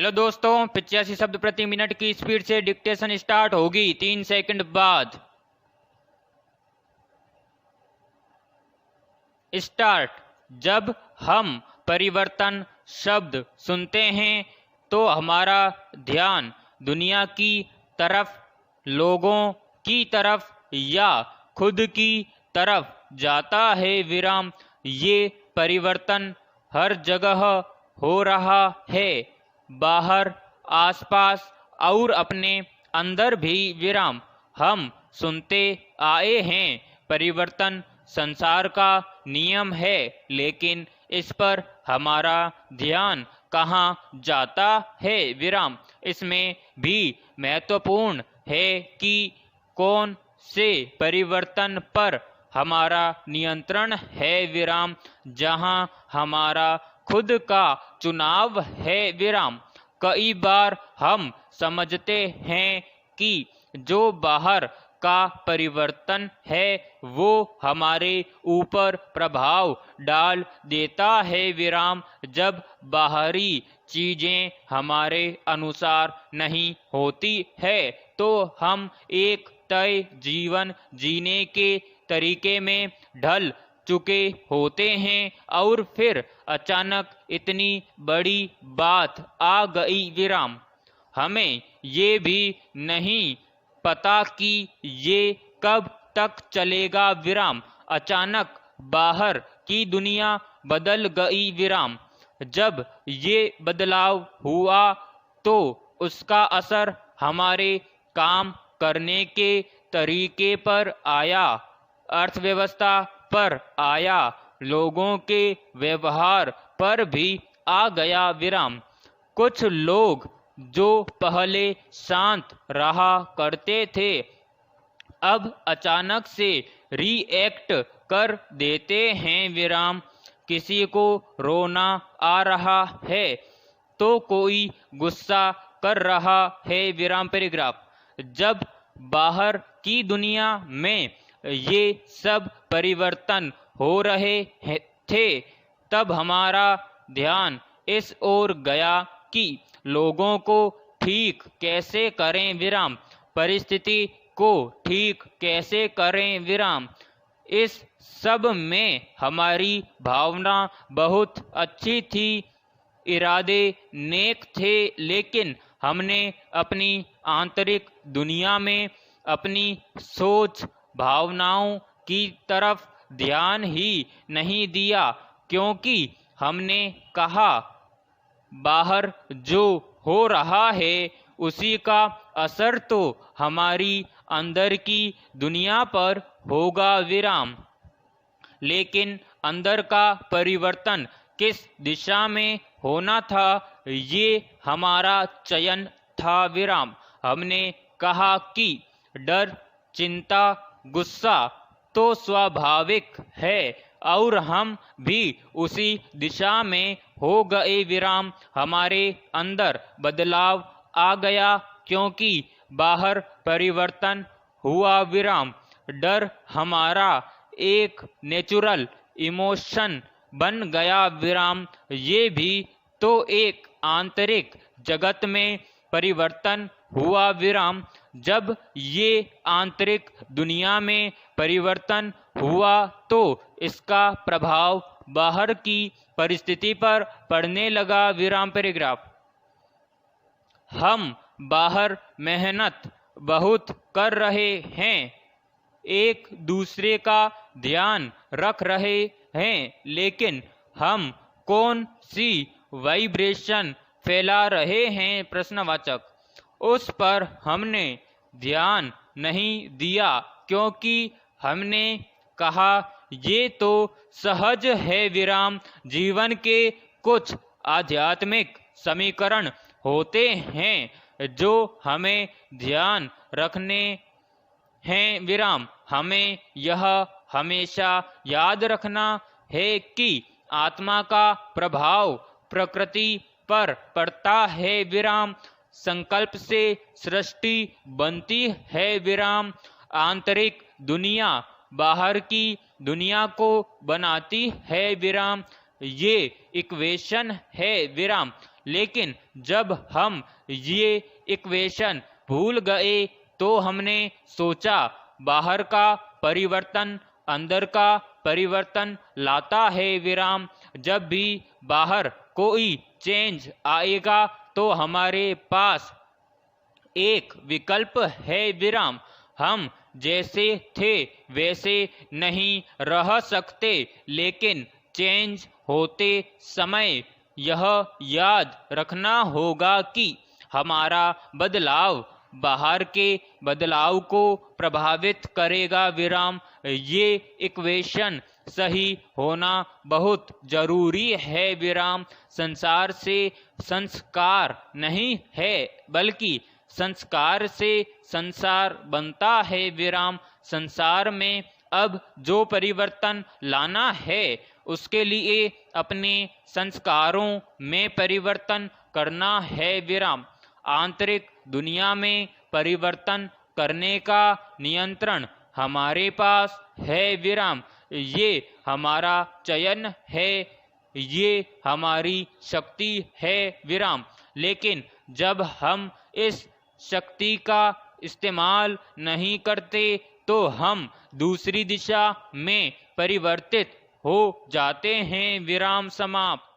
Hello दोस्तों, 85 शब्द प्रति मिनट की स्पीड से डिक्टेशन स्टार्ट होगी 3 सेकंड बाद। स्टार्ट। जब हम परिवर्तन शब्द सुनते हैं तो हमारा ध्यान दुनिया की तरफ, लोगों की तरफ या खुद की तरफ जाता है। विराम। ये परिवर्तन हर जगह हो रहा है, बाहर, आसपास और अपने अंदर भी। विराम। हम सुनते आए हैं परिवर्तन संसार का नियम है, लेकिन इस पर हमारा ध्यान कहाँ जाता है। विराम। इसमें भी महत्वपूर्ण है कि कौन से परिवर्तन पर हमारा नियंत्रण है। विराम। जहाँ हमारा खुद का चुनाव है। विराम। कई बार हम समझते हैं कि जो बाहर का परिवर्तन है वो हमारे ऊपर प्रभाव डाल देता है। विराम। जब बाहरी चीजें हमारे अनुसार नहीं होती है तो हम एक तय जीवन जीने के तरीके में ढल चुके होते हैं और फिर अचानक इतनी बड़ी बात आ गई। विराम। हमें ये भी नहीं पता कि ये कब तक चलेगा। विराम। अचानक बाहर की दुनिया बदल गई। विराम। जब ये बदलाव हुआ तो उसका असर हमारे काम करने के तरीके पर आया, अर्थव्यवस्था पर आया, लोगों के व्यवहार पर भी आ गया। विराम। कुछ लोग जो पहले शांत रहा करते थे अब अचानक से रिएक्ट कर देते हैं। विराम। किसी को रोना आ रहा है तो कोई गुस्सा कर रहा है। विराम पैराग्राफ। जब बाहर की दुनिया में ये सब परिवर्तन हो रहे थे तब हमारा ध्यान इस ओर गया कि लोगों को ठीक कैसे करें। विराम। परिस्थिति को ठीक कैसे करें। विराम। इस सब में हमारी भावना बहुत अच्छी थी, इरादे नेक थे, लेकिन हमने अपनी आंतरिक दुनिया में अपनी सोच भावनाओं की तरफ ध्यान ही नहीं दिया, क्योंकि हमने कहा बाहर जो हो रहा है उसी का असर तो हमारी अंदर की दुनिया पर होगा। विराम। लेकिन अंदर का परिवर्तन किस दिशा में होना था ये हमारा चयन था। विराम। हमने कहा कि डर, चिंता, गुस्सा तो स्वाभाविक है और हम भी उसी दिशा में हो गए। विराम। हमारे अंदर बदलाव आ गया क्योंकि बाहर परिवर्तन हुआ। विराम। डर हमारा एक नेचुरल इमोशन बन गया। विराम। ये भी तो एक आंतरिक जगत में परिवर्तन हुआ। विराम। जब ये आंतरिक दुनिया में परिवर्तन हुआ तो इसका प्रभाव बाहर की परिस्थिति पर पड़ने लगा। विराम पैराग्राफ। हम बाहर मेहनत बहुत कर रहे हैं, एक दूसरे का ध्यान रख रहे हैं, लेकिन हम कौन सी वाइब्रेशन फैला रहे हैं, प्रश्नवाचक, उस पर हमने ध्यान नहीं दिया क्योंकि हमने कहा ये तो सहज है। विराम। जीवन के कुछ आध्यात्मिक समीकरण होते हैं जो हमें ध्यान रखने हैं। विराम। हमें यह हमेशा याद रखना है कि आत्मा का प्रभाव प्रकृति पर पड़ता है। विराम। संकल्प से सृष्टि बनती है। विराम। आंतरिक दुनिया बाहर की दुनिया को बनाती है। विराम। ये इक्वेशन है। विराम। लेकिन जब हम ये इक्वेशन भूल गए तो हमने सोचा बाहर का परिवर्तन अंदर का परिवर्तन लाता है विराम। जब भी बाहर कोई चेंज आएगा तो हमारे पास एक विकल्प है विराम। हम जैसे थे वैसे नहीं रह सकते, लेकिन चेंज होते समय यह याद रखना होगा कि हमारा बदलाव बाहर के बदलाव को प्रभावित करेगा विराम। ये इक्वेशन सही होना बहुत जरूरी है विराम। संसार से संस्कार नहीं है, बल्कि संस्कार से संसार बनता है विराम। संसार में अब जो परिवर्तन लाना है उसके लिए अपने संस्कारों में परिवर्तन करना है विराम। आंतरिक दुनिया में परिवर्तन करने का नियंत्रण हमारे पास है विराम। ये हमारा चयन है, ये हमारी शक्ति है विराम। लेकिन जब हम इस शक्ति का इस्तेमाल नहीं करते तो हम दूसरी दिशा में परिवर्तित हो जाते हैं विराम। समाप्त।